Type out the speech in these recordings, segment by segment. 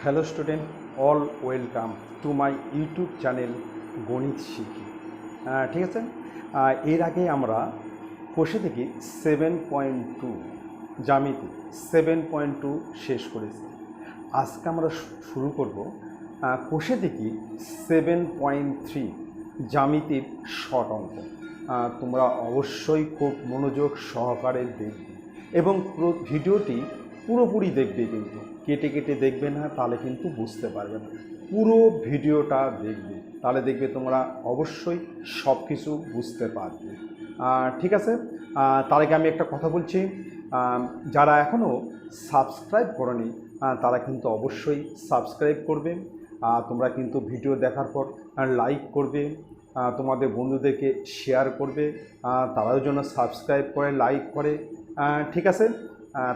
Hello student, all welcome to my YouTube channel গণিত শিখি। ঠিক আছে, এর আগে আমরা কোষে থেকে 7.2 জ্যামিতি 7.2 শেষ করেছি। আজকে আমরা শুরু করব কোষে থেকে 7.3 জ্যামিতির শর্ট অঙ্ক। তোমরা অবশ্যই খুব মনোযোগ সহকারে দেখবে এবং পুরো ভিডিওটি পুরোপুরি দেখবে, কিন্তু কেটে কেটে দেখবে না, তাহলে কিন্তু বুঝতে পারবে না। পুরো ভিডিওটা দেখবে, তাহলে দেখবে তোমরা অবশ্যই সব কিছু বুঝতে পারবে। ঠিক আছে, তার আগে আমি একটা কথা বলছি, যারা এখনও সাবস্ক্রাইব করনি তারা কিন্তু অবশ্যই সাবস্ক্রাইব করবে। তোমরা কিন্তু ভিডিও দেখার পর লাইক করবে, তোমাদের বন্ধুদেরকে শেয়ার করবে, তারাও যেন সাবস্ক্রাইব করে লাইক করে। ঠিক আছে,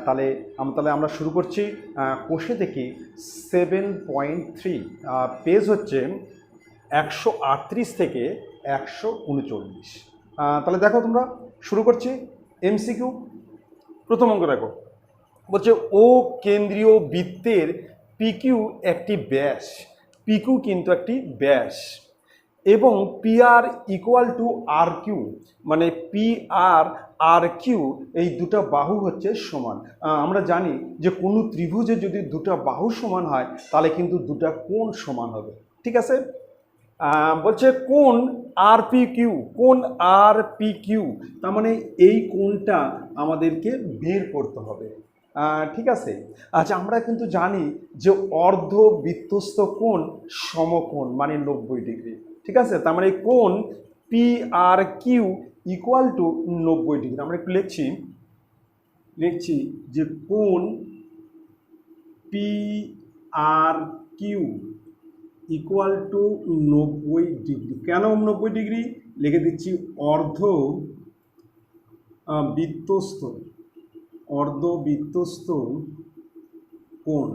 তাহলে আমরা শুরু করছি। কোষে দেখি 7.3, পেজ হচ্ছে 138 থেকে 139। তাহলে দেখো, তোমরা শুরু করছি। এমসিকিউ প্রথম অঙ্ক দেখো, বলছে ও কেন্দ্রীয় বৃত্তের পিকিউ একটি ব্যাস, পিকিউ কিন্তু একটি ব্যাস, এবং P R equal to R Q, মানে পি আর কিউ এই দুটো বাহু হচ্ছে সমান। আমরা জানি যে কোনো ত্রিভুজে যদি দুটো বাহু সমান হয় তাহলে কিন্তু দুটো কোণ সমান হবে। ঠিক আছে, বলছে কোণ আর পি কিউ, কোণ আর পি কিউ, তার মানে এই কোণটা আমাদেরকে বের করতে হবে। ঠিক আছে, আচ্ছা, আমরা কিন্তু জানি যে অর্ধবৃত্তস্থ কোণ সমকোণ মানে 90 ডিগ্রি। ঠিক আছে, তার মানে কোণ P R Q equal to 90 degree. আমরা একটু লিখছি যে কোণ P R Q equal to 90 degree. কেন 90 ডিগ্রি লিখে দিচ্ছি? অর্ধবৃত্তস্থ কোণ,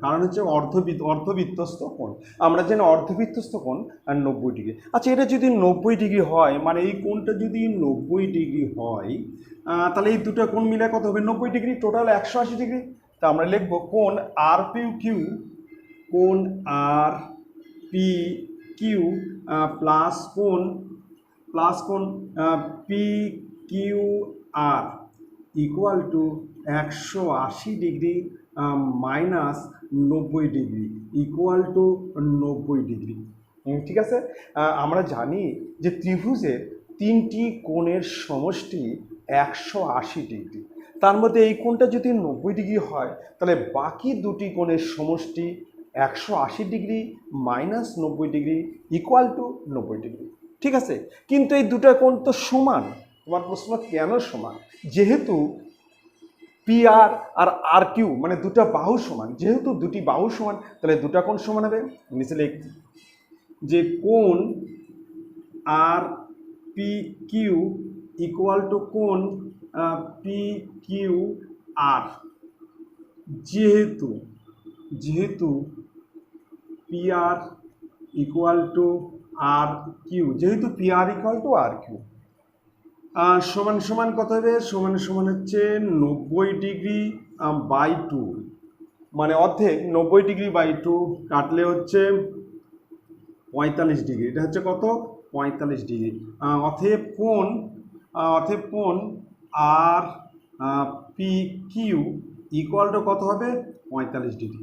কারণ হচ্ছে অর্ধবৃত্তস্থ কোণ। আমরা জানি অর্ধবৃত্তস্থ কোণ আর 90 ডিগ্রি। আচ্ছা, এটা যদি 90 ডিগ্রি হয়, মানে এই কোণটা যদি 90 ডিগ্রি হয়, তাহলে এই দুটো কোণ মিলে কত হবে? 90 ডিগ্রি, টোটাল 180 ডিগ্রি। তা আমরা লিখবো কোণ আর পি কিউ, কোণ আর পি কিউ প্লাস কোণ P Q R equal to 180 degree minus 90 degree equal to 90 degree. ঠিক আছে, আমরা জানি যে ত্রিভুজের তিনটি কোণের সমষ্টি 180 ডিগ্রি। তার মধ্যে এই কোণটা যদি 90 ডিগ্রি হয়, তাহলে বাকি দুটি কোণের সমষ্টি 180 degree minus 90 degree equal to 90 degree. ঠিক আছে, কিন্তু এই দুটো কোণ তো সমান। তোমার প্রশ্ন কেন সমান? যেহেতু পি আর আর কিউ মানে দুটো বাহু সমান, যেহেতু দুটি বাহু সমান, তাহলে দুটো কোণ সমান হবে। নিচে লিখছি যে কোণ R P Q equal to কোণ পি কিউ আর, যেহেতু P R equal to R Q, যেহেতু P R equal to R Q, সমান সমান কত হবে? সমান হচ্ছে 90 ডিগ্রি বাই 2, মানে অর্ধেক 90 ডিগ্রি বাই 2 কাটলে হচ্ছে 45 ডিগ্রি। এটা হচ্ছে কত? 45 ডিগ্রি। অতএব কোণ R P Q equal two কত হবে? 45 ডিগ্রি।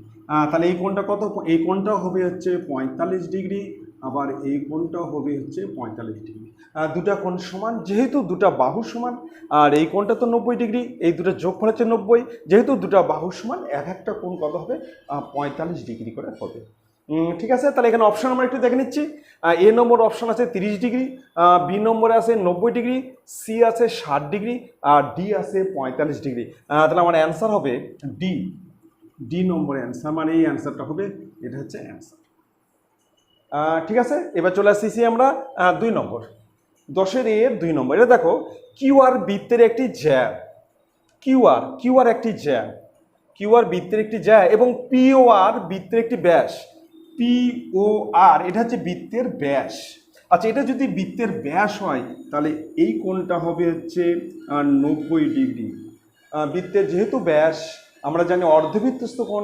তাহলে এই কোণটা কত? এই কোণটা হবে হচ্ছে 45 ডিগ্রি, আবার এই কোণটাও হবে হচ্ছে 45 ডিগ্রি। দুটা কোণ সমান, যেহেতু দুটা বাহু সমান, আর এই কোণটা তো 90 ডিগ্রি, এই দুটো যোগফল হচ্ছে 90। যেহেতু দুটা বাহু সমান, একটা কোণ কত হবে? 45 ডিগ্রি করে হবে। ঠিক আছে, তাহলে এখানে অপশন আমরা একটু দেখে নিচ্ছি। এ নম্বর অপশন আছে 30 ডিগ্রি, বি নম্বরে আছে 90 ডিগ্রি, সি আছে 60 ডিগ্রি, আর ডি আছে 45 ডিগ্রি। তাহলে আমার অ্যান্সার হবে ডি নম্বরের অ্যান্সার, মানে এই অ্যান্সারটা হবে, এটা হচ্ছে অ্যান্সার। ঠিক আছে, এবার চলে আসছি আমরা 2 নম্বর, 10-এর এর 2 নম্বর। এটা দেখো, কিউআর বৃত্তের একটি জ্যা, কিউআর বৃত্তের একটি জ্যা এবং পিওআর বৃত্তের একটি ব্যাস। পিওআর এটা হচ্ছে বৃত্তের ব্যাস। আচ্ছা, এটা যদি বৃত্তের ব্যাস হয়, তাহলে এই কোণটা হবে হচ্ছে 90 ডিগ্রি। বৃত্তের যেহেতু ব্যাস, আমরা জানি অর্ধবৃত্তস্থ কোণ,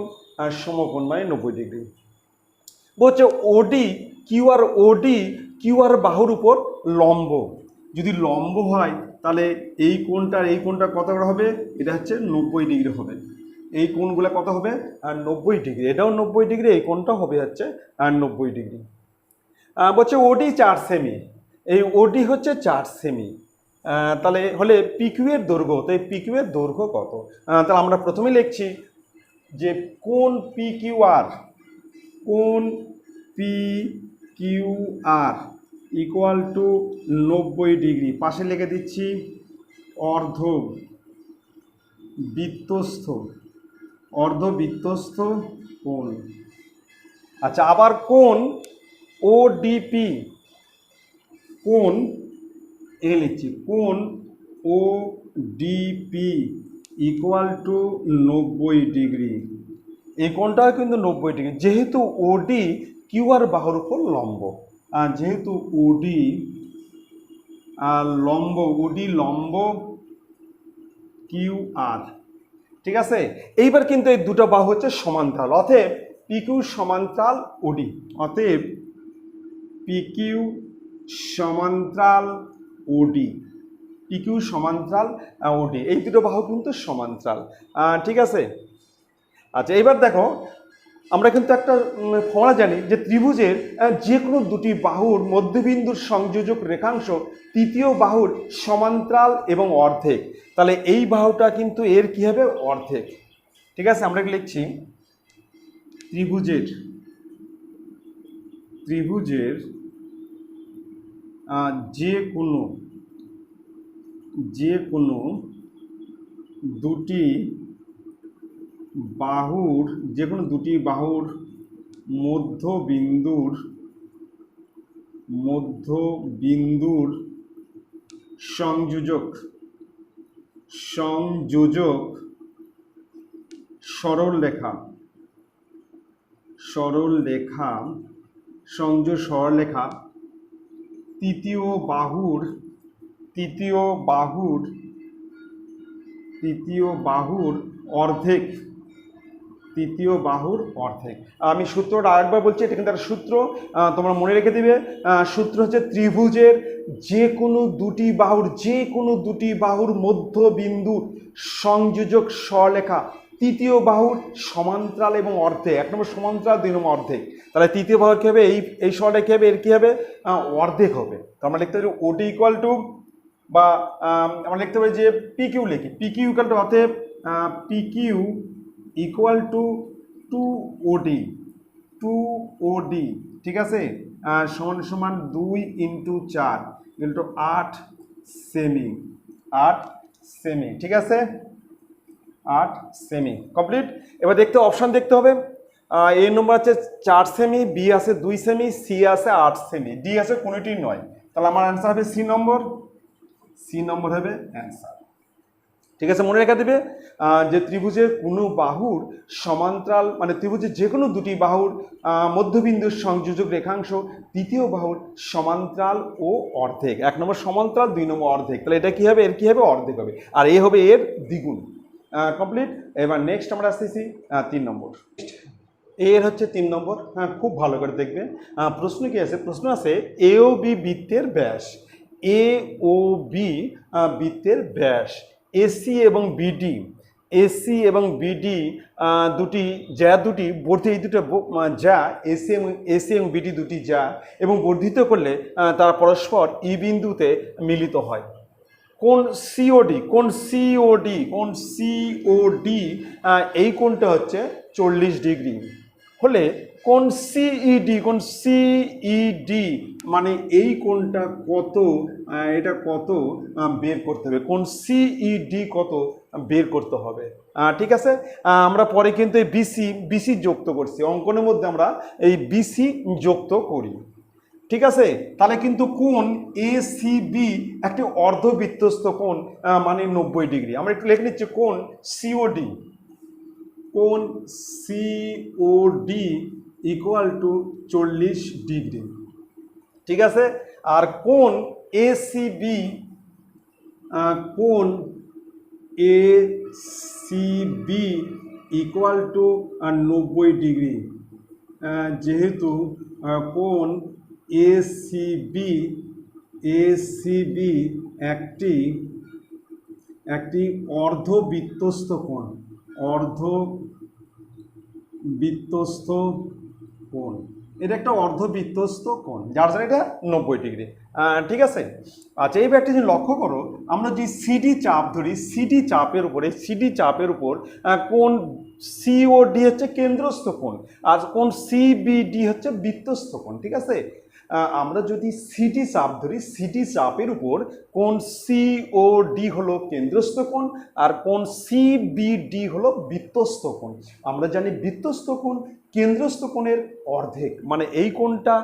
সমকোণ মানে 90 ডিগ্রি। বলছে ওডি কিউ আর বাহুর উপর লম্ব। যদি লম্ব হয় তাহলে এই কোণটা আর এই কোণটা কত হবে? এটা হচ্ছে 90 ডিগ্রি হবে। এই কোণগুলো কত হবে? 90 ডিগ্রি। এটাও 90 ডিগ্রি, এই কোণটা হবে হচ্ছে 90 ডিগ্রি। বলছে ওডি 4 সেমি, এই ওডি হচ্ছে 4 সেমি। তাহলে হলে পিকিউ এর দৈর্ঘ্য, তো এই পিকিউ এর দৈর্ঘ্য কত? তাহলে আমরা প্রথমেই লিখছি যে কোণ পিকিউআর, কোণ পিকিউআর ইকুয়াল টু 90 ডিগ্রি। পাশে লিখে দিচ্ছি অর্ধবৃত্তস্থ কোণ। আচ্ছা, আবার কোণ ওডিপি, কোণ এ লিখছি কোণ ওডিপি ইকুয়াল টু 90 ডিগ্রি। এই কোণটাও কিন্তু 90 ডিগ্রি, যেহেতু ওডি কিউআর বাহুর উপর লম্ব। যেহেতু ওডি লম্ব কিউআর, ঠিক আছে। এইবার কিন্তু এই দুটো বাহু হচ্ছে সমান্তরাল, অতএব পিকিউ সমান্তরাল ওডি, অতএব পিকিউ সমান্তরাল ওডি, পিকিউ সমান্তরাল ওডি, এই দুটো বাহু কিন্তু সমান্তরাল, ঠিক আছে। আচ্ছা, এইবার দেখো আমরা কিন্তু একটা ফর্মুলা জানি যে ত্রিভুজের যে কোনো দুটি বাহুর মধ্যবিন্দুর সংযোজক রেখাংশ তৃতীয় বাহুর সমান্তরাল এবং অর্ধেক। তাহলে এই বাহুটা কিন্তু এর কি হবে? অর্ধেক, ঠিক আছে। আমরা লিখছি ত্রিভুজের যে কোনো দুটি বাহুর মধ্যবিন্দুর সংযোজক সরলরেখা তৃতীয় বাহুর অর্ধেক। আমি সূত্রটা আরেকবার বলছি, এটা কিন্তু একটা সূত্র, তোমরা মনে রেখে দিবে। সূত্র হচ্ছে ত্রিভুজের যে কোনো দুটি বাহুর মধ্যবিন্দু সংযোজক সরলরেখা তৃতীয় বাহুর সমান্তরাল এবং অর্ধেক। 1 নম্বর সমান্তরাল, 2 নম্বর অর্ধেক। তাহলে তৃতীয় বাহুর কি হবে? এই সরলরেখা হবে, এর কি হবে? অর্ধেক হবে। তো আমরা লিখতে পারি ওডি ইকুয়াল টু, বা আমরা লিখতে পারি যে পিকিউ লিখি, পিকিউ ইকুয়াল টু, অতএব পিকিউ ইকুয়াল টু 2OD, ঠিক আছে। সমান 2 × 4 × 8 সেমি, ঠিক আছে। 8 সেমি কমপ্লিট। এবার অপশন দেখতে হবে। এ নম্বর আছে 4 সেমি, বি আছে 2 সেমি, সি আছে 8 সেমি, ডি আছে কোনোটি নয়। তাহলে আমার অ্যান্সার হবে সি নম্বর হবে অ্যান্সার, ঠিক আছে। মনে রেখে দেবে যে ত্রিভুজের কোনো বাহুর সমান্তরাল, মানে ত্রিভুজের যে কোনো দুটি বাহুর মধ্যবিন্দুর সংযোজক রেখাংশ তৃতীয় বাহুর সমান্তরাল ও অর্ধেক। 1 নম্বর সমান্তরাল, 2 নম্বর অর্ধেক। তাহলে এটা কি হবে? এর কি হবে? অর্ধেক হবে, আর এ হবে এর দ্বিগুণ। কমপ্লিট। এবার নেক্সট আমরা আসতেছি 3 নম্বর। এর হচ্ছে 3 নম্বর। খুব ভালো করে দেখবে। প্রশ্ন কি আছে? প্রশ্ন আছে এ ও বি বৃত্তের ব্যাস, এসি এবং বিডি দুটি বর্ধিত, এই দুটো যা এসি এবং বিডি দুটি যা এবং বর্ধিত করলে তারা পরস্পর ই বিন্দুতে মিলিত হয়। কোণ সিওডি এই কোণটা হচ্ছে 40 ডিগ্রি হলে কোণ সিইডি মানে এই কোণটা কত, এটা কত বের করতে হবে। কোণ সিইডি কত বের করতে হবে, ঠিক আছে। আমরা পরে কিন্তু এই বিসি যুক্ত করছি, অঙ্কনের মধ্যে আমরা এই বিসি যুক্ত করি, ঠিক আছে। তাহলে কিন্তু কোণ এসিবি একটি অর্ধবৃত্তস্থ কোণ, মানে 90 ডিগ্রি। আমরা একটু লিখে নিচ্ছি কোণ সিওডি ইকুয়াল টু 40 ডিগ্রি, ঠিক আছে। আর কোণ এসিবি ইকুয়াল টু 90 ডিগ্রি, যেহেতু কোণ এসিবি একটি অর্ধবৃত্তস্থ কোণ, এটা একটা অর্ধবৃত্তস্থ কোণ, যার জন্য এটা 90 ডিগ্রি। ঠিক আছে। আচ্ছা, এইবার একটা জিনিস লক্ষ্য করো, আমরা যদি সিডি চাপ ধরি, সিডি চাপের উপর কোণ সিওডি হচ্ছে কেন্দ্রস্থ কোণ, আর কোণ সিবিডি হচ্ছে বৃত্তস্থ কোণ। ঠিক আছে। আমরা যদি সিডি চাপ ধরি, সিডি চাপের উপর কোণ সিওডি হলো কেন্দ্রস্থ কোণ, আর কোণ সিবিডি হলো বৃত্তস্থ কোণ। আমরা জানি বৃত্তস্থ কোণ কেন্দ্রস্থ কোণের অর্ধেক, মানে এই কোণটা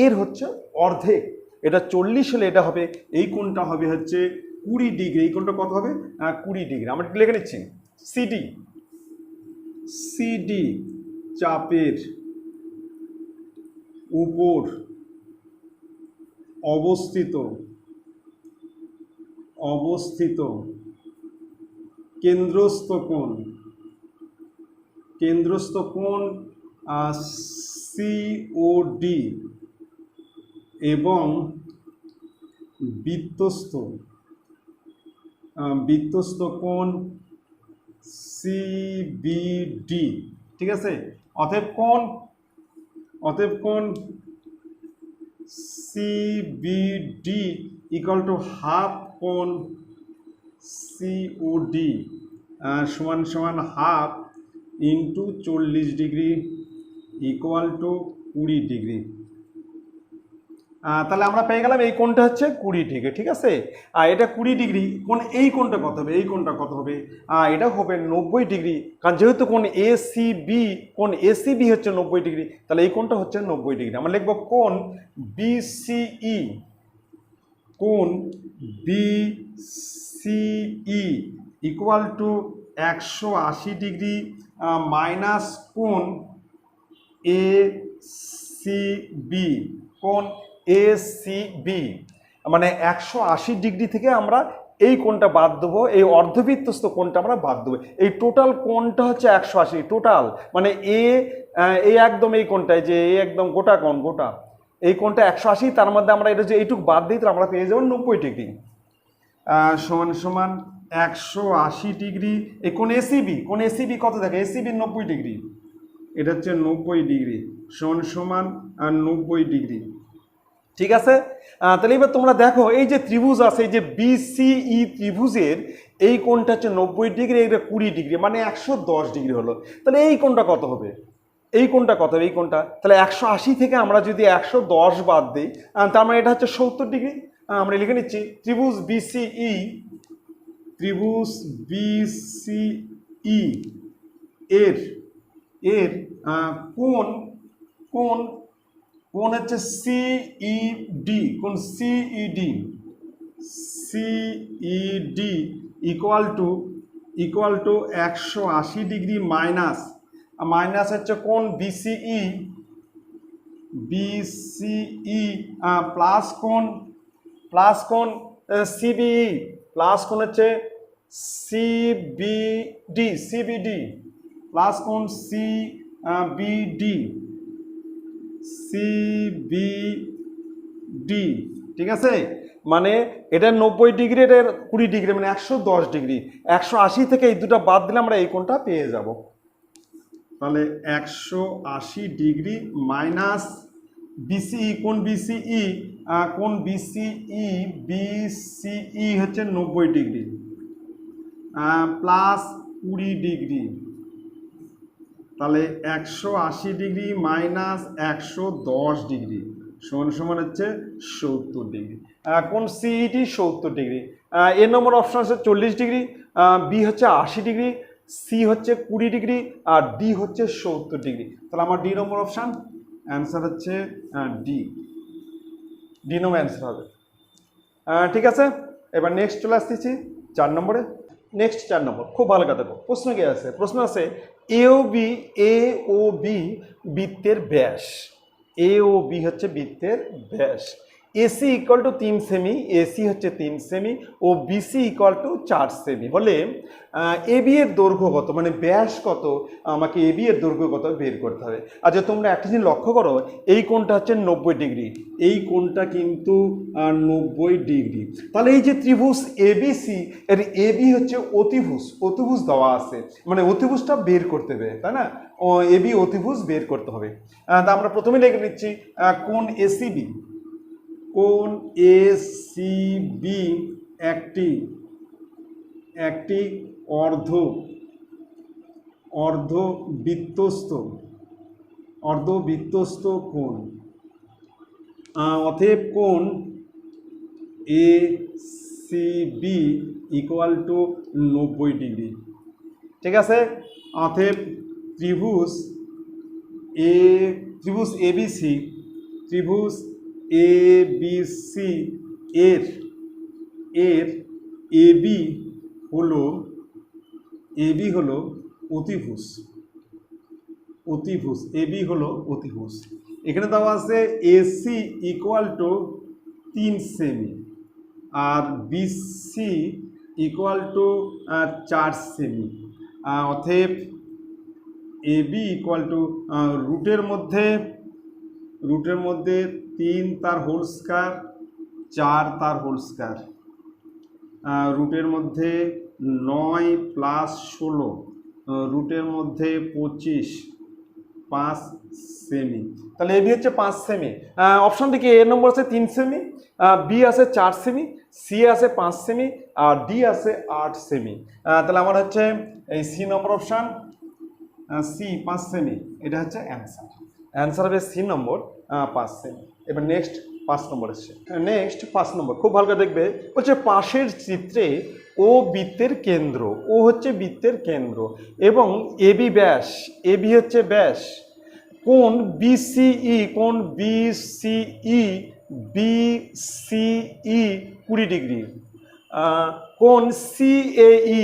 এর হচ্ছে অর্ধেক। এটা 40 হলে এটা হবে, এই কোণটা হবে হচ্ছে 20 ডিগ্রি। এই কোণটা কত হবে? 20 ডিগ্রি। আমরা লিখে নিচ্ছি সিডি চাপের উপর অবস্থিত কেন্দ্রস্থ কোণ সিওডি এবং বৃত্তস্থ কোণ সিবিডি। ঠিক আছে। অতএব কোণ সিবিডি ইকুয়াল টু হাফ কোণ সিওডি সমান half into 40 degree equal two 20 degree. তাহলে আমরা পেয়ে গেলাম এই কোণটা হচ্ছে 20 ডিগ্রি। ঠিক আছে। এটা 20 ডিগ্রি। এই কোণটা কত হবে? এটা হবে 90 ডিগ্রি, কারণ যেহেতু কোণ এসিবি হচ্ছে 90 ডিগ্রি, তাহলে এই কোণটা হচ্ছে 90 ডিগ্রি। আমরা লিখব কোণ BCE equal to 180 degree minus কোণ এসিবি, মানে 180 ডিগ্রি থেকে আমরা এই কোণটা বাদ দেবো, এই অর্ধবৃত্তস্থ কোণটা আমরা বাদ দেবো। এই টোটাল কোণটা হচ্ছে 180 টোটাল, মানে এই একদম এই কোণটায় যে একদম গোটা এই কোণটা 180, তার মধ্যে আমরা এটা যে এইটুকু বাদ দিই, তাহলে আমরা পেয়ে যাবো 90 ডিগ্রি সমান 180 ডিগ্রি। এই কোণ এসিবি কত থাকে? এসিবি 90 ডিগ্রি, এটা হচ্ছে 90 ডিগ্রি সমান 90 ডিগ্রি। ঠিক আছে। তাহলে এবার তোমরা দেখো, এই যে ত্রিভুজ আছে, এই যে বিসিই ত্রিভুজের এই কোণটা হচ্ছে 90 ডিগ্রি, এটা 20 ডিগ্রি, মানে 110 ডিগ্রি হলো। তাহলে এই কোণটা কত হবে? এই কোণটা তাহলে 180 থেকে আমরা যদি 110 বাদ দিই, তার মানে এটা হচ্ছে 70 ডিগ্রি। আমরা লিখে নিচ্ছি ত্রিভুজ বিসিই এর কোণ হচ্ছে CED, CED equal to 180 degree minus হচ্ছে কোণ বিসিই প্লাস কোণ সিবিই প্লাস কোণ হচ্ছে সিবিডি প্লাস কোণ সিবিডি। ঠিক আছে। মানে এটা 90 ডিগ্রি, এটা 20 ডিগ্রি, মানে 110 ডিগ্রি। 180 থেকে এই দুটো বাদ দিলে আমরা এই কোণটা পেয়ে যাব। তাহলে 180 ডিগ্রি মাইনাস বিসিই, কোণ বিসিই হচ্ছে 90 ডিগ্রি প্লাস 20 ডিগ্রি, তাহলে 180 ডিগ্রি মাইনাস 110 ডিগ্রি সমান হচ্ছে 70 ডিগ্রি। কোণ সিইডি 70 ডিগ্রি। এ নম্বর অপশন হচ্ছে 40 ডিগ্রি, বি হচ্ছে 80 ডিগ্রি, সি হচ্ছে 20 ডিগ্রি, আর ডি হচ্ছে 70 ডিগ্রি। তাহলে আমার ডি নম্বর অপশান অ্যান্সার হচ্ছে ডি নম্বর অ্যান্সার হবে। ঠিক আছে। এবার নেক্সট চলে আসতেছি 4 নম্বরে। নেক্সট 4 নম্বর, খুব ভালো কথা। প্রশ্ন কি আছে? প্রশ্ন আছে এ ও বি বৃত্তের ব্যাস। এ ও বি হচ্ছে বৃত্তের ব্যাস। এসি ইকুয়াল টু 3 সেমি, এসি হচ্ছে 3 সেমি ও বিসি ইকুয়াল টু 4 সেমি হলে এবি এর দৈর্ঘ্য কত, মানে ব্যাস কত, আমাকে এবি এর দৈর্ঘ্য কত বের করতে হবে। আচ্ছা তোমরা একটা জিনিস লক্ষ্য করো, এই কোণটা হচ্ছে 90 ডিগ্রি, এই কোণটা কিন্তু 90 ডিগ্রি। তাহলে এই যে ত্রিভুজ এবিসি, এর এবি হচ্ছে অতিভুজ, অতিভুজ দেওয়া আছে, মানে অতিভুজটা বের করতে হবে, তাই না? এবি অতিভুজ বের করতে হবে। তা আমরা প্রথমে লিখে নিচ্ছি কোণ এসিবি, কোণ এসিবি একটি অর্ধবৃত্তস্থ কোণ। অতএব কোণ এসিবি ইকুয়াল টু 90 ডিগ্রি। ঠিক আছে, অতএব ত্রিভুজ এবিসি এর এবি হলো অতিভুজ। এখানে দেওয়া আছে এসি ইকুয়াল টু 3 সেমি আর বিসি ইকুয়াল টু 4 সেমি। অতএব এবি ইকুয়াল টু রুটের মধ্যে 3 তার হোল স্কয়ার 4 তার হোল স্কয়ার, রুটের মধ্যে 9 প্লাস 16, রুটের মধ্যে 25, 5 সেমি। তাহলে এবি হচ্ছে 5 সেমি। অপশন থেকে এ নম্বর আছে 3 সেমি, বি আছে 4 সেমি, সি আছে 5 সেমি আর ডি আছে 8 সেমি। তাহলে আমার হচ্ছে এই সি নম্বর অপশন, সি 5 সেমি, এটা হচ্ছে অ্যান্সার হবে সি নম্বর 5 সেমি। এবার নেক্সট 5 নম্বর এসছে। নেক্সট 5 নম্বর খুব ভালো করে দেখবে, বলছে পাশের চিত্রে ও বৃত্তের কেন্দ্র, ও হচ্ছে বৃত্তের কেন্দ্র এবং এবি হচ্ছে ব্যাস, কোণ বিসিই 20 ডিগ্রি, কোণ সিএই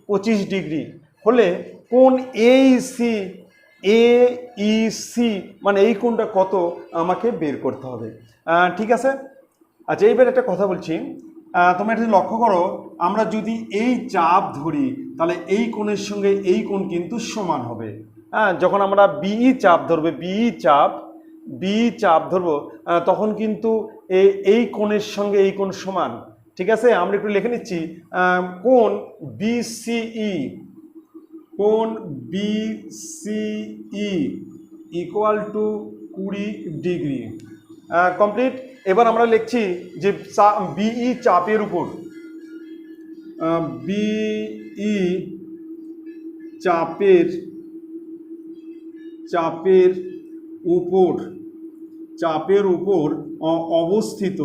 25 ডিগ্রি হলে কোণ এইসি মানে এই কোণটা কত আমাকে বের করতে হবে। ঠিক আছে, আচ্ছা এইবার একটা কথা বলছি, তোমরা একটা লক্ষ্য করো, আমরা যদি এই চাপ ধরি তাহলে এই কোণের সঙ্গে এই কোণ কিন্তু সমান হবে। যখন আমরা বিই চাপ ধরবো তখন কিন্তু এই কোণের সঙ্গে এই কোণ সমান। ঠিক আছে, আমরা একটু লিখে নিচ্ছি, কোণ BCE equal to 20 degree. Complete. এবার আমরা লিখছি যে বিই চাপের উপর, বিই চাপের উপর অবস্থিত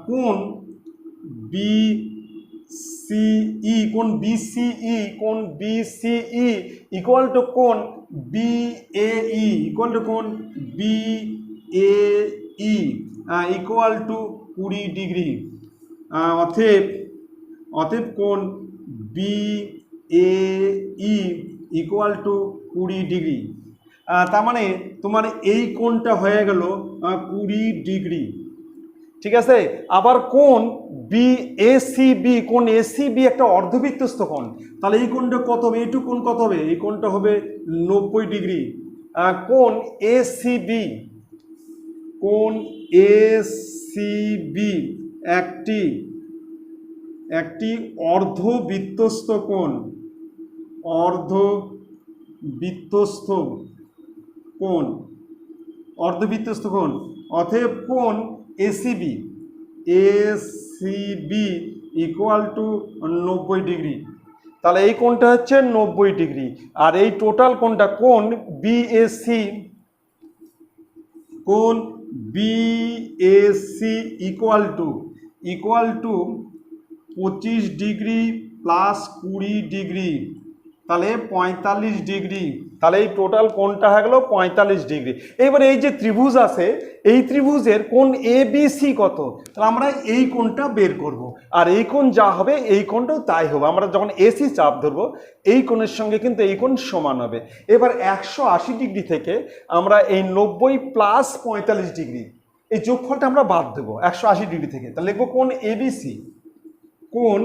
কোণ বিসিই ইকুয়াল টু কোণ বিএই ইকুয়াল টু 20 ডিগ্রি। অতএব কোণ বিএই ইকুয়াল টু 20 ডিগ্রি। তার মানে তোমার এই কোণটা হয়ে গেল 20 ডিগ্রি। ঠিক আছে, আবার কোণ এসিবি একটা অর্ধবৃত্তস্থ কোণ, তাহলে এই কোণটা কত হবে, এইটুকু কোণ কত হবে, এই কোণটা হবে 90 ডিগ্রি। কোণ এসিবি একটি অর্ধবৃত্তস্থ কোণ। অতএব কোণ এসিবি ইকুয়াল টু 90 ডিগ্রি। তাহলে এই কোণটা হচ্ছে 90 ডিগ্রি আর এই টোটাল কোণটা কোণ BAC equal two 25 degree plus 20 degree, তাহলে 45 ডিগ্রি। তাহলে এই টোটাল কোণটা হয়ে গেল 45 ডিগ্রি। এবার এই যে ত্রিভুজ আছে, এই ত্রিভুজের কোণ ABC কত, তাহলে আমরা এই কোণটা বের করব, আর এই কোণ যা হবে এই কোণটাও তাই হবে। আমরা যখন এসি চাপ ধরবো এই কোণের সঙ্গে কিন্তু এই কোণ সমান হবে। এবার 180 ডিগ্রি থেকে আমরা এই 90 প্লাস 45 ডিগ্রি এই যোগফলটা আমরা বাদ দেবো 180 ডিগ্রি থেকে, তাহলে লিখবো কোণ ABC, কোণ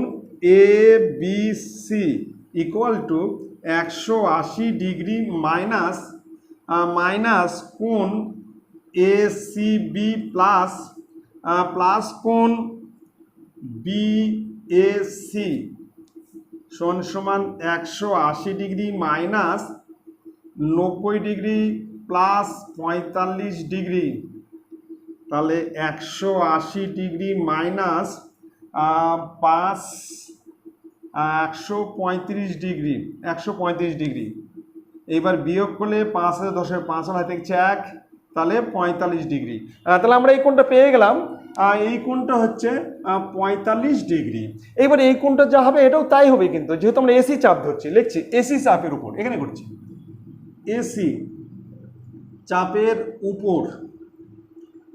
ABC equal to 180 degree minus minus কোণ ACB প্লাস প্লাস কোণ BAC সমান সমান 180 degree minus 90 degree plus 45 degree, তাহলে 180 ডিগ্রি মাইনাস 135 ডিগ্রি 135 ডিগ্রি। এবার বিয়োগ করলে 5 হাজার 10 5 হাজার থেকে 1, তাহলে 45 ডিগ্রি। তাহলে আমরা এই কোণটা পেয়ে গেলাম, এই কোণটা হচ্ছে 45 ডিগ্রি। এবার এই কোণটা যা হবে এটাও তাই হবে, কিন্তু যেহেতু আমরা এসি চাপ ধরছি লিখছি এসি চাপের উপর, এখানে করছি এসি চাপের উপর,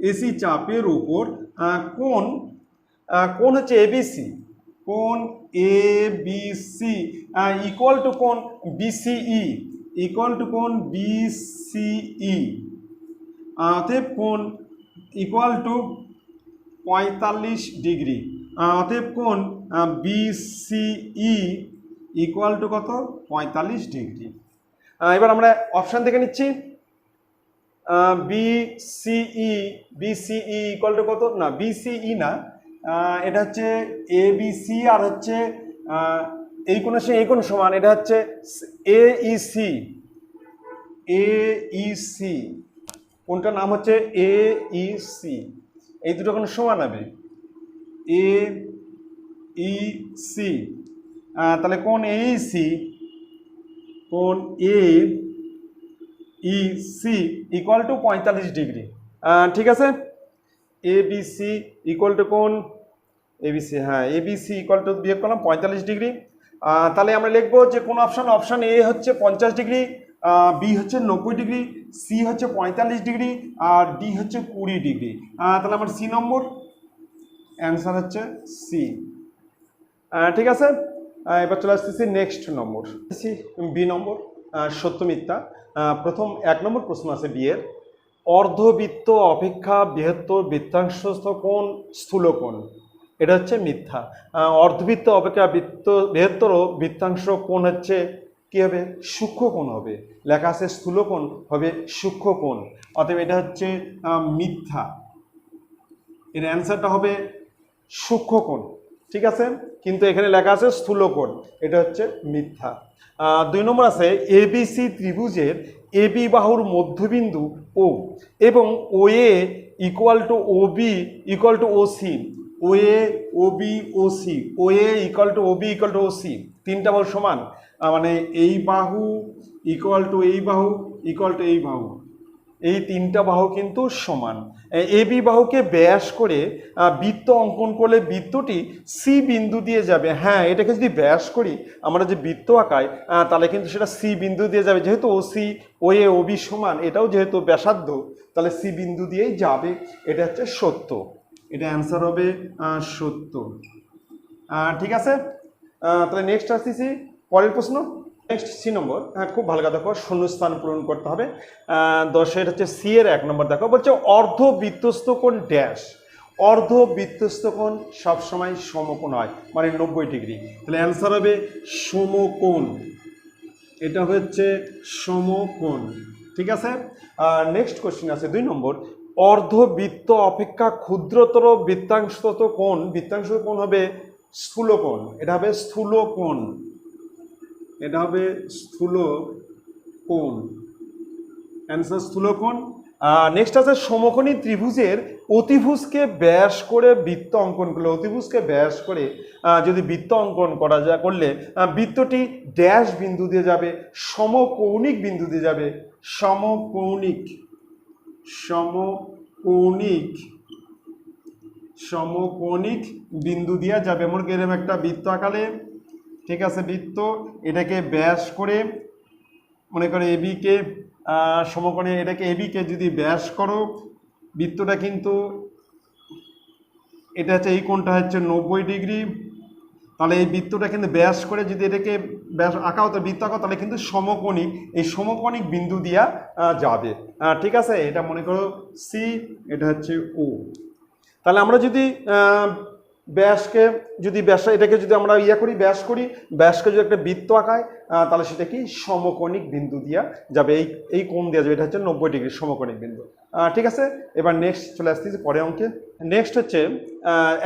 এসি চাপের উপর কোণ কোণ হচ্ছে এবিসি, কোণ এবিসি ইকুয়াল টু কোণ বিসিই, ইকুয়াল টু কোণ বিসিই, অতএব কোণ ইকুয়াল টু 45 ডিগ্রি, অতএব কোণ বিসিই ইকুয়াল টু কত 45 ডিগ্রি। এবার আমরা অপশান দেখে নিচ্ছি, বিসিই ইকুয়াল টু কত, না বিসিই না, এটা হচ্ছে এবিসি আর হচ্ছে এই কোণের সঙ্গে এই কোণ সমান, এটা হচ্ছে এইসি, এইসি কোণটার নাম হচ্ছে এইসি, এই দুটো কোণ সমান হবে এইসি, তাহলে কোণ এইসি, কোণ এইসি ইকুয়াল টু 45 ডিগ্রি। ঠিক আছে, এবিসি ইকুয়াল টু কোণ এবিসি, হ্যাঁ এবিসি ইকুয়াল টু বিয়োগ করলাম 45 ডিগ্রি। তাহলে আমরা লিখবো যে কোন অপশান, অপশান এ হচ্ছে 50 ডিগ্রি, বি হচ্ছে 90 ডিগ্রি, সি হচ্ছে 45 ডিগ্রি, আর ডি হচ্ছে 20 ডিগ্রি। তাহলে আমার সি নম্বর অ্যান্সার হচ্ছে সি। ঠিক আছে, এবার চলে আসতেছি নেক্সট নম্বর, বি নম্বর, সত্য মিথ্যা। প্রথম 1 নম্বর প্রশ্ন আছে বিয়ের, অর্ধবৃত্ত অপেক্ষা বৃহত্তর বৃত্তাংশস্থ কোণ স্থূলকোণ, এটা হচ্ছে মিথ্যা। অর্ধবৃত্ত অপেক্ষা বৃহত্তর বৃত্তাংশ কোণ হচ্ছে কি হবে, সূক্ষ্মকোণ হবে, লেখা আছে স্থূলকোণ হবে সূক্ষ্মকোণ, অতএব এটা হচ্ছে মিথ্যা, এর অ্যান্সারটা হবে সূক্ষ্মকোণ। ঠিক আছে, কিন্তু এখানে লেখা আছে স্থূলকোণ, এটা হচ্ছে মিথ্যা। 2 নম্বর আছে এবিসি ত্রিভুজের এবি বাহুর মধ্যবিন্দু ও এবং OA equal to OB equal to OC, OA OB OC, OA equal to OB equal to OC, তিনটা বাহু সমান, মানে এই বাহু ইকুয়াল টু এই বাহু ইকুয়াল টু এই বাহু, এই তিনটা বাহু কিন্তু সমান। এবি বাহুকে ব্যাস করে বৃত্ত অঙ্কন করলে বৃত্তটি সি বিন্দু দিয়ে যাবে। হ্যাঁ, এটাকে যদি ব্যাস করি আমরা যে বৃত্ত আঁকাই তাহলে কিন্তু সেটা সি বিন্দু দিয়ে যাবে, যেহেতু ওসি ওএ ওবি সমান, এটাও যেহেতু ব্যাসার্ধ তাহলে সি বিন্দু দিয়েই যাবে, এটা হচ্ছে সত্য, এটা অ্যান্সার হবে সত্য। ঠিক আছে, তাহলে নেক্সট আসতেছি পরের প্রশ্ন, নেক্সট সি নম্বর। হ্যাঁ, খুব ভালো কথা, দেখো শূন্যস্থান পূরণ করতে হবে। 10 হচ্ছে সি এর 1 নম্বর, দেখো বলছে অর্ধবৃত্তস্থ কোণ ড্যাশ, অর্ধবৃত্তস্থ কোণ সবসময় সমকোণ হয়, মানে 90 ডিগ্রি, তাহলে অ্যান্সার হবে সমকোণ, এটা হচ্ছে সমকোণ। ঠিক আছে, নেক্সট কোশ্চেন আছে 2 নম্বর, অর্ধবৃত্ত অপেক্ষা ক্ষুদ্রতর বৃত্তাংশত কোণ, বৃত্তাংশ কোণ হবে স্থূলকোণ, এটা হবে স্থূলকোণ, এটা হবে স্থূলকোণ, অ্যান্সার স্থূলকোণ। নেক্সট আছে সমকোণী ত্রিভুজের অতিভুজকে ব্যাস করে বৃত্ত অঙ্কন করলে, অতিভুজকে ব্যাস করে যদি বৃত্ত অঙ্কন করা যায় করলে বৃত্তটি ড্যাশ বিন্দু দিয়ে যাবে, সমকৌণিক বিন্দু দিয়ে যাবে, সমকৌণিক সমকৌণিক সমকৌণিক বিন্দু দিয়ে যাবে। এমন কি এরকম একটা বৃত্ত আঁকালে, ঠিক আছে, বৃত্ত এটাকে ব্যাস করে মনে করো এবিকে সমকোণে এটাকে এবিকে যদি ব্যাস করো, বৃত্তটা কিন্তু এটা হচ্ছে এই কোণটা হচ্ছে 90 ডিগ্রি। তাহলে এই বৃত্তটা কিন্তু ব্যাস করে যদি এটাকে ব্যাস আঁকাও তো বৃত্ত আঁকাও, তাহলে কিন্তু সমকোণিক, এই সমকোণিক বিন্দু দিয়া যাবে। ঠিক আছে, এটা মনে করো সি, এটা হচ্ছে ও। তাহলে আমরা যদি ব্যাসকে এটাকে যদি আমরা করি, ব্যাসকে যদি একটা বৃত্ত আঁকায়, তাহলে সেটা কি সমকোণিক বিন্দু দিয়া যাবে, এই কোণ দেওয়া যাবে, এটা হচ্ছে 90 ডিগ্রি সমকোণিক বিন্দু। ঠিক আছে, এবার নেক্সট চলে আসতেছি পরের অঙ্কে। নেক্সট হচ্ছে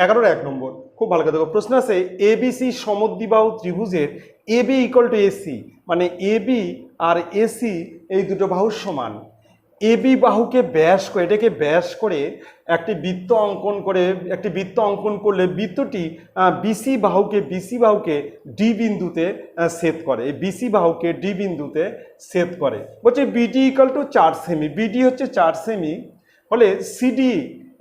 11-এর 1 নম্বর। খুব ভালো কথা, প্রশ্ন আছে এবিসি সমদ্বিবাহু ত্রিভুজের এবি ইকুয়াল টু এসি, মানে এবি আর এসি এই দুটো বাহুর সমান। এবি বাহুকে ব্যাস করে, এটাকে ব্যাস করে একটি বৃত্ত অঙ্কন করলে বৃত্তটি বিসি বাহুকে ডি বিন্দুতে ছেদ করে, এই বিসি বাহুকে ডি বিন্দুতে ছেদ করে। বলছে BD equal to 4 semi, BD হচ্ছে 4 সেমি হলে সিডি,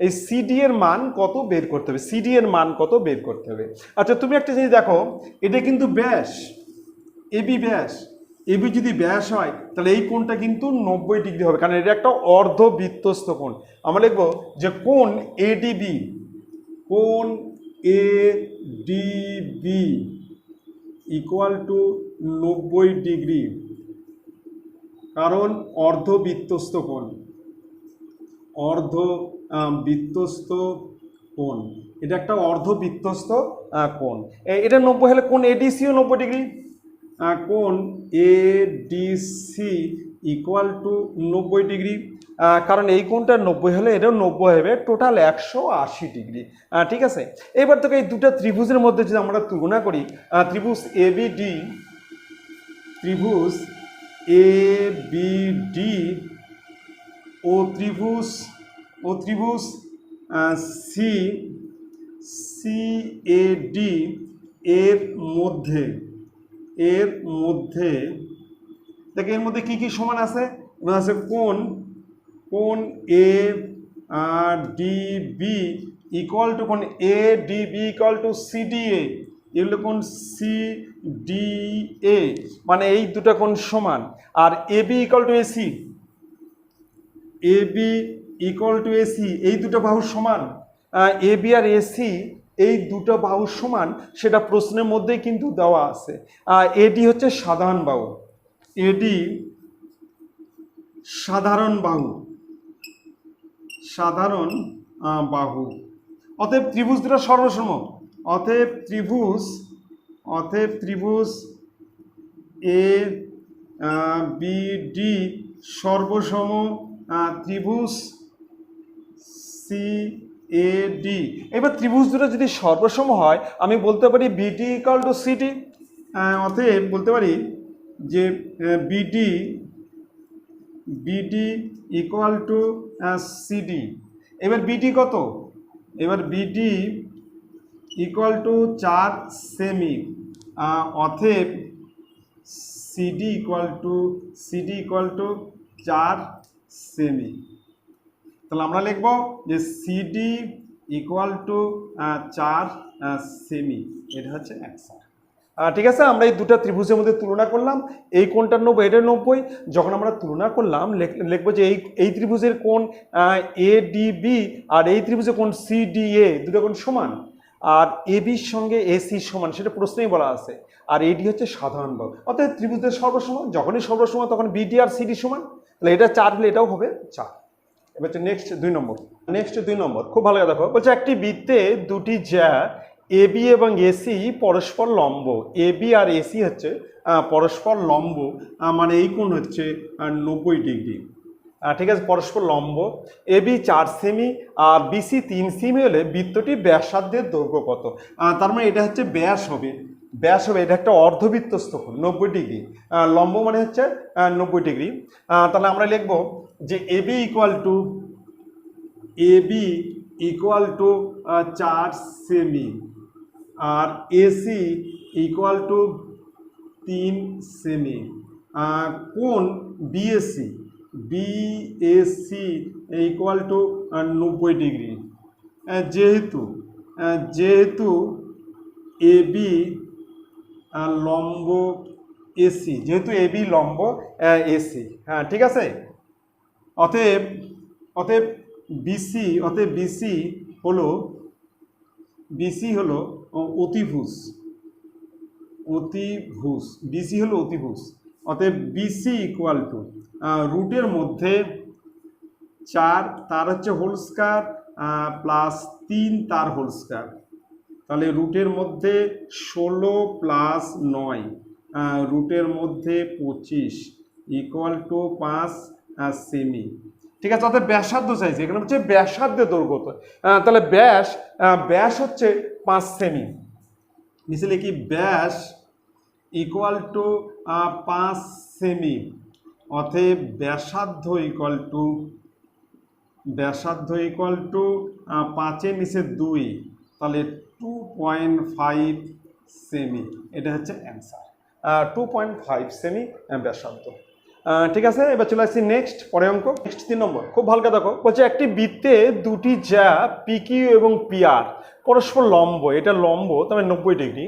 এই সিডি এর মান কত বের করতে হবে, সিডি এর মান কত বের করতে হবে। আচ্ছা তুমি একটা জিনিস দেখো, এটা কিন্তু ব্যাস, এবি ব্যাস, এবি যদি ব্যাস হয় তাহলে এই কোণটা কিন্তু 90 ডিগ্রি হবে, কারণ এটা একটা অর্ধবৃত্তস্থ কোণ। আমরা লিখবো যে কোণ এডিবি, কোণ এডিবি ইকুয়াল টু 90 ডিগ্রি, কারণ অর্ধবৃত্তস্থ কোণ, অর্ধবৃত্তস্থ কোণ, এটা একটা অর্ধবৃত্তস্থ কোণ। এটা 90 হলে কোণ এডিসিও 90 ডিগ্রি, কোণ এডিসি ইকুয়াল টু 90 ডিগ্রি, কারণ এই কোণটা 90 হলে এটাও 90 হবে, টোটাল 180 ডিগ্রি। ঠিক আছে, এবার তোকে এই দুটো ত্রিভুজের মধ্যে যদি আমরা তুলনা করি, ত্রিভুজ এবিডি ও ত্রিভুজ সিএডি এর মধ্যে দেখে এর মধ্যে কি কি সমান আছে, আছে কোণ এ ডিবি ইকুয়াল টু কোণ A DB equal to CDA, এগুলো কোণ সিডিএ, মানে এই দুটো কোণ সমান। আর AB equal to AC, AB equal to AC এই দুটো বাহুর সমান, এবি আর এসি এই দুটো বাহুর সমান, সেটা প্রশ্নের মধ্যেই কিন্তু দেওয়া আছে। এডি হচ্ছে সাধারণ বাহু, এডি সাধারণ বাহু, অতএব ত্রিভুজ দুটো সর্বসম, অতএব ত্রিভুজ এ বিডি সর্বসম ত্রিভুজ সি এ ডি। এবার ত্রিভুজ দুটো যদি সর্বসম হয়, আমি বলতে পারি বিডি ইকুয়াল টু সিডি, অতএব বলতে পারি যে বিডি ইকুয়াল টু সিডি। এবার বিডি কত, এবার বিডি ইকুয়াল টু 4 সেমি, অতএব সিডি ইকুয়াল টু 4 সেমি। তাহলে আমরা লিখব যে সিডি ইকুয়াল টু 4 সেমি, এটা হচ্ছে অ্যান্সার। ঠিক আছে, আমরা এই দুটো ত্রিভুজের মধ্যে তুলনা করলাম, এই কোণটার 90, এটা 90। যখন আমরা তুলনা করলাম লিখবো যে এই ত্রিভুজের কোণ এডিবি আর এই ত্রিভুজের কোণ সিডিএ দুটো কোণ সমান, আর এবির সঙ্গে এসি সমান, সেটা প্রশ্নেই বলা আছে। আর এডি হচ্ছে সাধারণ বাহু, অর্থাৎ ত্রিভুজের সর্বসমান, যখনই সর্বসমান তখন বিডি আর সিডি সমান, তাহলে এটা 4 হলে এটাও হবে 4। এবার হচ্ছে নেক্সট 2 নম্বর। খুব ভালো কথা দেখো, বলছে একটি বৃত্তে দুটি জ্যা এবি এবং এসি পরস্পর লম্ব, এবি আর এসি হচ্ছে পরস্পর লম্ব, মানে এই কোণ হচ্ছে 90 ডিগ্রি। ঠিক আছে, পরস্পর লম্ব, এবি 4 সেমি আর বিসি 3 সেমি হলে বৃত্তটির ব্যাসার্ধের দৈর্ঘ্য কত। তার মানে এটা হচ্ছে ব্যাস হবে, এটা একটা অর্ধবৃত্তস্থ কোণ 90 ডিগ্রি, লম্ব মানে হচ্ছে 90 ডিগ্রি। তাহলে আমরা লিখব যে এবি ইকুয়াল টু 4 সেমি আর এসি ইকুয়াল টু 3 সেমি, কোণ বিএসি ইকুয়াল টু 90 ডিগ্রি। যেহেতু এবি লম্ব এসি, যেহেতু এবি লম্ব এসি, হ্যাঁ ঠিক আছে। অতএব অতএব বিসি হলো অতিভুজ, বিসি হলো অতিভুজ। অতএব বিসি ইকুয়াল টু রুটের মধ্যে 4 তার হচ্ছে হোল স্কয়ার প্লাস 3 তার হোল স্কয়ার, তাহলে রুটের মধ্যে 16 প্লাস 9 রুটের মধ্যে 25 ইকুয়াল টু 5 সেমি। ঠিক আছে, অর্থাৎ ব্যাসার্ধ চাইছে, এখানে হচ্ছে ব্যাসার্ধের দৈর্ঘ্য। তাহলে ব্যাস হচ্ছে 5 সেমি। নিচে লিখি ব্যাস ইকুয়াল টু 5 সেমি। অতএব ব্যাসার্ধ ইকুয়াল টু 5-এর নিচে 2, তাহলে 2.5 সেমি। এটা হচ্ছে অ্যান্সার, 2.5 সেমি ব্যাসার্ধ। ঠিক আছে, এবার চলে আসছি নেক্সট, পরের অঙ্ক। নেক্সট 3 নম্বর, খুব ভালো কথা দেখো, বলছে একটি বৃত্তে দুটি জ্যা পিকিউ এবং পিআর পরস্পর লম্ব, এটা লম্ব তবে 90 ডিগ্রি।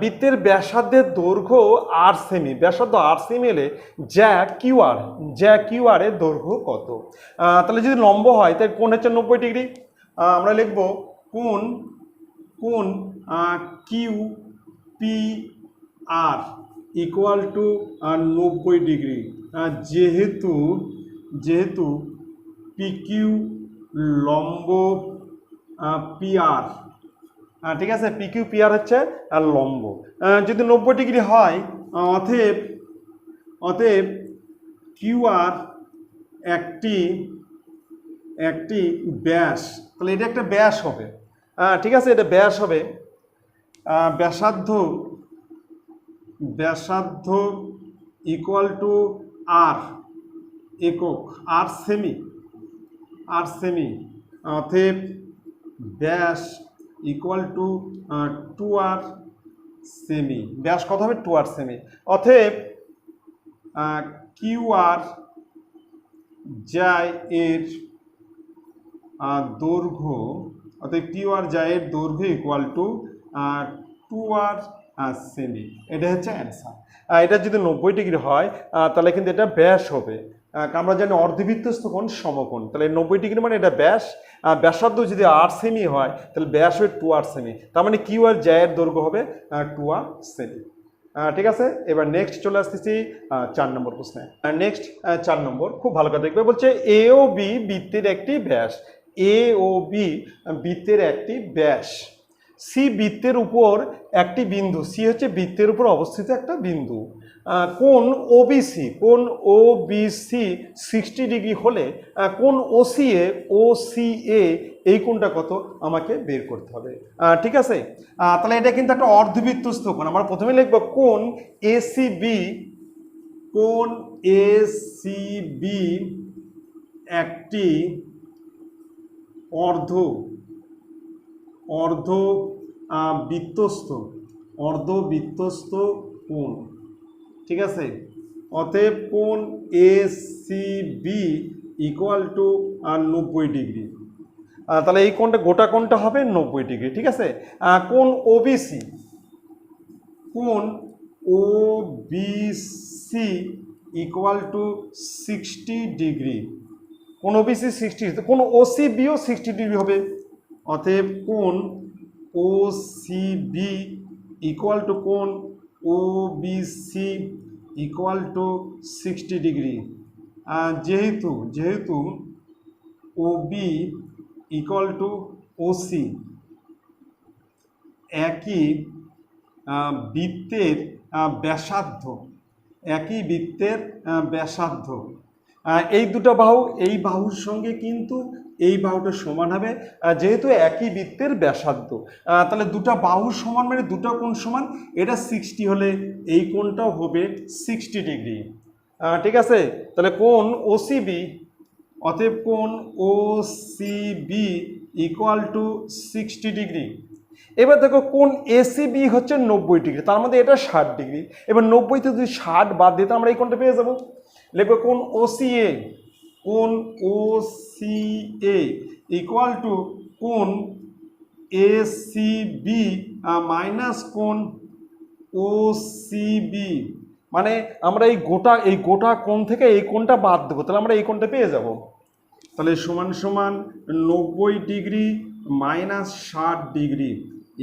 বৃত্তের ব্যাসার্ধের দৈর্ঘ্য 8 সেমি, ব্যাসার্ধ 8 সেমি এলে জ্যা কিউআর এর দৈর্ঘ্য কত? তাহলে যদি লম্ব হয় তাহলে কোণ হচ্ছে 90 ডিগ্রি। আমরা লিখব কোণ Q P R equal to 90 degree. যেহেতু পিকিউ লম্ব পিআর, ঠিক আছে, পিকিউ পিআর হচ্ছে লম্ব, যদি 90 ডিগ্রি হয় অতএব কিউআর একটি ব্যাস, তাহলে এটা একটা ব্যাস হবে। ঠিক আছে, এটা ব্যাস হবে। ব্যাসার্ধ ইকুয়াল টু আর একক, আর সেমি। অতএব ব্যাস ইকুয়াল টু 2r সেমি। ব্যাস কত হবে? 2r semi. অতএব কিউআর যায় এর দৈর্ঘ্য, অতএব কিউআর যায় এর দৈর্ঘ্য ইকুয়াল টু 2r সেমি। এটা হচ্ছে অ্যান্সার। এটা যদি 90 ডিগ্রি হয় তাহলে কিন্তু এটা ব্যাস হবে। আমরা জানি অর্ধবৃত্তস্থ কোণ সমকোণ, তাহলে 90 ডিগ্রি মানে এটা ব্যাস। ব্যাসার্ধ যদি 8 সেমি হয় তাহলে ব্যাস হবে 2r সেমি, তার মানে কিউ আর জ্যায়ের দৈর্ঘ্য হবে 2r সেমি। ঠিক আছে, এবার নেক্সট চলে আসতেছি 4 নম্বর প্রশ্নে। নেক্সট 4 নম্বর, খুব ভালো করে দেখবে, বলছে এ ও বি বৃত্তের একটি ব্যাস, সি বৃত্তের উপর একটি বিন্দু, সি হচ্ছে বৃত্তের উপর অবস্থিত একটা বিন্দু। কোণ ওবিসি 60 ডিগ্রি হলে কোণ ওসিএ এই কোণটা কত আমাকে বের করতে হবে। ঠিক আছে, তাহলে এটা কিন্তু একটা অর্ধবৃত্তস্থ কোণ। আমরা প্রথমে লিখব কোণ এসিবি একটি অর্ধবৃত্তস্থ কোণ। ঠিক আছে, অতএব কোণ এসিবি ইকুয়াল টু 90 ডিগ্রি। তাহলে এই কোণটা, গোটা কোণটা হবে 90 ডিগ্রি। ঠিক আছে, কোণ ওবিসি ইকুয়াল টু 60 ডিগ্রি। কোণ ওবিসি 60, কোণ ওসিবিও 60 ডিগ্রি হবে। অতএব কোণ ওসিবি ইকুয়াল টু কোণ ওবিসি ইকুয়াল টু 60 ডিগ্রি। যেহেতু ওবি ইকুয়াল টু ওসি একই বৃত্তের ব্যাসার্ধ, এই দুটো বাহু, এই বাহুর সঙ্গে কিন্তু এই বাহুটা সমান হবে, যেহেতু একই বৃত্তের ব্যাসার্ধ। তাহলে দুটো বাহু সমান মানে দুটো কোণ সমান, এটা 60 হলে এই কোণটাও হবে 60 ডিগ্রি। ঠিক আছে, তাহলে কোণ ওসিবি, অতএব কোণ ওসিবি ইকুয়াল টু 60 ডিগ্রি। এবার দেখো কোণ এসিবি হচ্ছে 90 ডিগ্রি, তার মধ্যে এটা 60 ডিগ্রি। এবার 90 থেকে যদি 60 বাদ দিতে আমরা এই কোণটা পেয়ে যাবো। লিখবো কোণ ওসিএ ইকুয়াল টু কোণ এসিবি মাইনাস কোণ ও সি বি, মানে আমরা এই গোটা কোণ থেকে এই কোণটা বাদ দেবো, তাহলে আমরা এই কোণটা পেয়ে যাব। তাহলে সমান সমান 90 degree minus 60 degree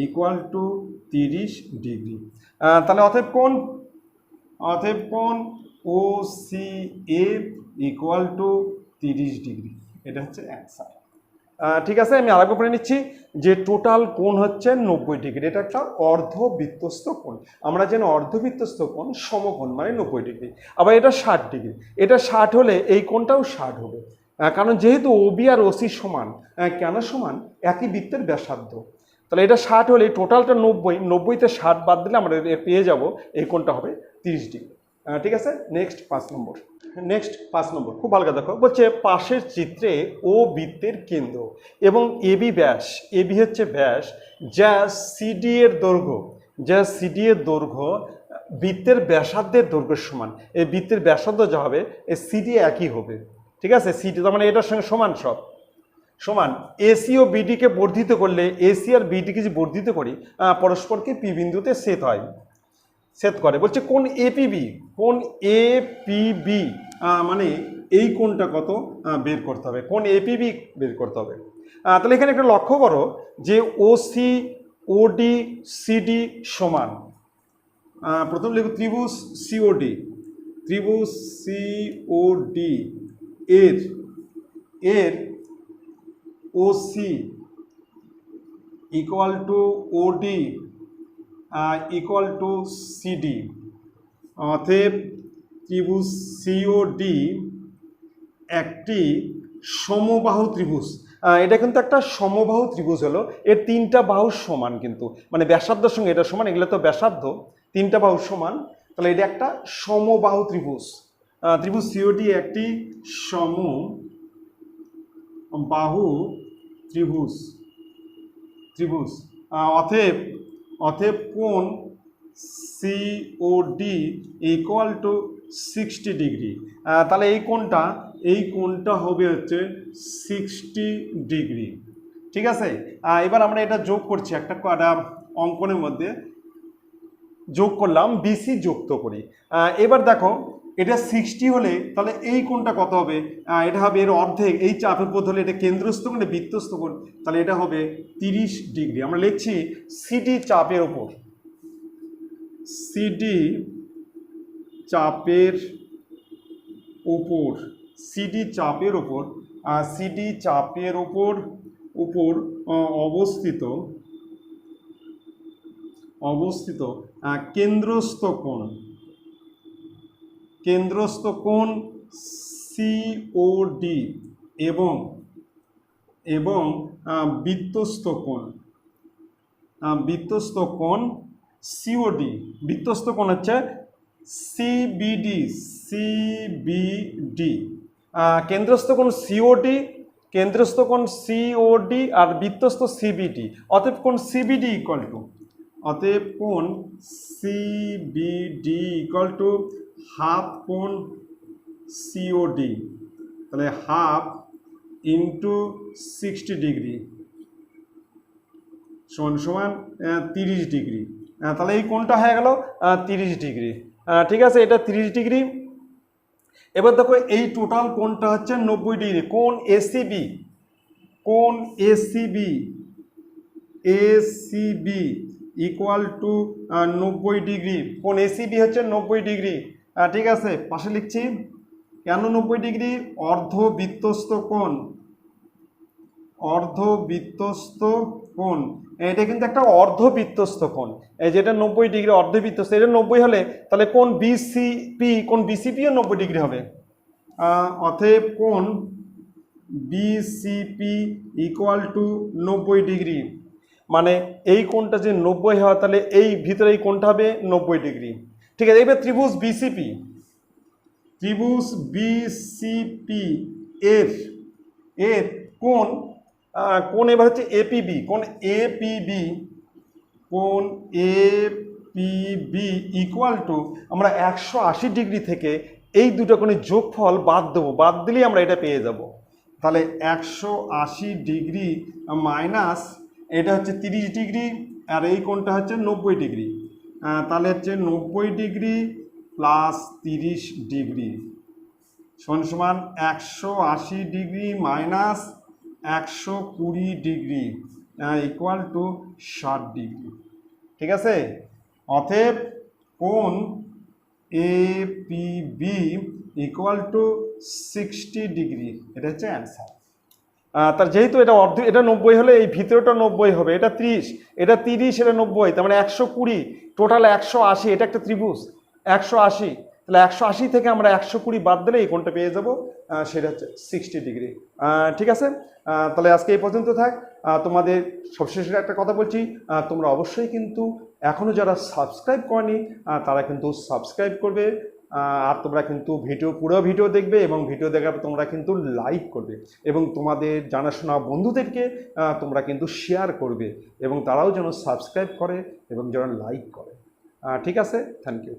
equal to 30 degree. তাহলে অতএব কোণ O C A equal to 30 degree. এটা হচ্ছে অ্যান্সার। ঠিক আছে, আমি আরেকবার পড়ে নিচ্ছি যে টোটাল কোণ হচ্ছে 90 ডিগ্রি। এটা একটা অর্ধবৃত্তস্থ কোণ। আমরা জানি অর্ধবৃত্তস্থ কোণ সমকোণ মানে 90 ডিগ্রি। আবার এটা 60 ডিগ্রি, এটা 60 হলে এই কোণটাও 60 হবে, কারণ যেহেতু ওবি আর ওসি সমান। কেন সমান? একই বৃত্তের ব্যাসার্ধ। তাহলে এটা 60 হলে টোটালটা 90, 90তে 60 বাদ দিলে আমরা পেয়ে যাব এই কোণটা হবে 30 ডিগ্রি। ঠিক আছে, নেক্সট 5 নম্বর খুব ভালো কথা দেখো, বলছে পাশের চিত্রে ও বৃত্তের কেন্দ্র এবং এবি ব্যাস, এবি হচ্ছে ব্যাস, যা সিডি এর দৈর্ঘ্য বৃত্তের ব্যাসার্ধের দৈর্ঘ্যের সমান। এই বৃত্তের ব্যাসার্ধ যা হবে এই সিডি একই হবে। ঠিক আছে, সিডি তার মানে এটার সঙ্গে সমান এসি ও বিডিকে বর্ধিত করলে, এসি আর বিডিকে যে বর্ধিত করি পরস্পরকে পি বিন্দুতে ছেদ করে। বলছে কোণ এপিবি, মানে এই কোণটা কত বের করতে হবে, কোণ এপিবি বের করতে হবে। তাহলে এখানে একটা লক্ষ্য করো যে ওসি ওডি সিডি সমান, প্রথম লিখো ত্রিভুজ সিওডি এর OC equal to OD equal to CD. অতএব ত্রিভুজ সিওডি একটি সমবাহু ত্রিভুজ। এটা কিন্তু একটা সমবাহু ত্রিভুজ হলো, এর 3টা বাহু সমান, কিন্তু মানে ব্যাসার্ধের সঙ্গে এটা সমান, এগুলো তো ব্যাসার্ধ, 3টা বাহু সমান, তাহলে এটা একটা সমবাহু ত্রিভুজ। ত্রিভুজ সিওডি একটি সমবাহু ত্রিভুজ। অতএব কোণ সিওডি ইকুয়াল টু 60 ডিগ্রি। তাহলে এই কোণটা হবে হচ্ছে 60 ডিগ্রি। ঠিক আছে, এবার আমরা এটা যোগ করছি, একটা অঙ্কনের মধ্যে যোগ করলাম, বিসি যুক্ত করি। এবার দেখো এটা 60 হলে তাহলে এই কোণটা কত হবে? এটা হবে এর অর্ধেক, এই চাপের পথ হলে এটা কেন্দ্রস্থ কোণ, বৃত্তস্থ কোণ, তাহলে এটা হবে 30 ডিগ্রি। আমরা লিখছি সিডি চাপের ওপর, সিডি চাপের উপর অবস্থিত কেন্দ্রস্থ কোণ সিওডি এবং বৃত্তস্থ কোণ সিওডি, বৃত্তস্থ কোণ হচ্ছে সিবিডি। কেন্দ্রস্থ কোণ সিওডি আর বৃত্তস্থ সিবিডি। অতএব কোণ সিবিডি ইকুয়াল টু হাফ কোণ সিওডি, তাহলে হাফ ইন্টু 60 ডিগ্রি সমান 30 ডিগ্রি। তাহলে এই কোণটা হয়ে গেল 30 ডিগ্রি। ঠিক আছে, এটা 30 ডিগ্রি। এবার দেখো এই টোটাল কোণটা হচ্ছে 90 ডিগ্রি। কোণ এসিবি ইকুয়াল টু 90 ডিগ্রি। কোণ এসিবি হচ্ছে 90 ডিগ্রি। ঠিক আছে, পাশে লিখছি কেন 90 ডিগ্রি? অর্ধবৃত্তস্থ কোণ, এটা কিন্তু একটা অর্ধবৃত্তস্থ কোণ, এই যেটা 90 ডিগ্রি অর্ধবৃত্তস্থ, এটা 90 হলে তাহলে কোণ বিসিপিও 90 ডিগ্রি হবে। অতএব কোণ বিসিপি ইকুয়াল টু 90 ডিগ্রি। মানে এই কোণটা যে 90 হয় তাহলে এই ভিতরে এই কোণটা হবে 90 ডিগ্রি। ঠিক আছে, এবার ত্রিভুজ বিসিপি এর কোণ এবার হচ্ছে এপিবি। কোণ এপিবি ইকুয়াল টু, আমরা 180 ডিগ্রি থেকে এই দুটো কোণের যোগফল বাদ দেবো, বাদ দিলেই আমরা এটা পেয়ে যাব। তাহলে 180 ডিগ্রি মাইনাস এটা হচ্ছে 30 ডিগ্রি আর এই কোণটা হচ্ছে 90 ডিগ্রি। তাহলে হচ্ছে 90° প্লাস 30° সমান সমান 180° মাইনাস 120° ইকুয়াল টু 60°। ঠিক আছে, অতএব কোণ APB ইকুয়াল টু 60°, এটা হচ্ছে অ্যান্সার। তার যেহেতু এটা অর্ধ, এটা 90 হলে এই ভিতরেটা 90 হবে, এটা 30, এটা 30, এটা 90, তার মানে 120, টোটাল 180। এটা একটা ত্রিভুজ 180, তাহলে 180 থেকে আমরা 120 বাদ দিলে এই কোণটা পেয়ে যাব, সেটা হচ্ছে 60°। ঠিক আছে, তাহলে আজকে এই পর্যন্ত থাক। তোমাদের সবশেষে একটা কথা বলছি, তোমরা অবশ্যই কিন্তু এখনও যারা সাবস্ক্রাইব করনি তারা কিন্তু সাবস্ক্রাইব করবে, আর তোমরা কিন্তু পুরো ভিডিও দেখবে এবং ভিডিও দেখার পর তোমরা কিন্তু লাইক করবে এবং তোমাদের জানাশোনা বন্ধুদেরকে তোমরা কিন্তু শেয়ার করবে এবং তারাও যেন সাবস্ক্রাইব করে এবং যেন লাইক করে। ঠিক আছে, থ্যাংক ইউ।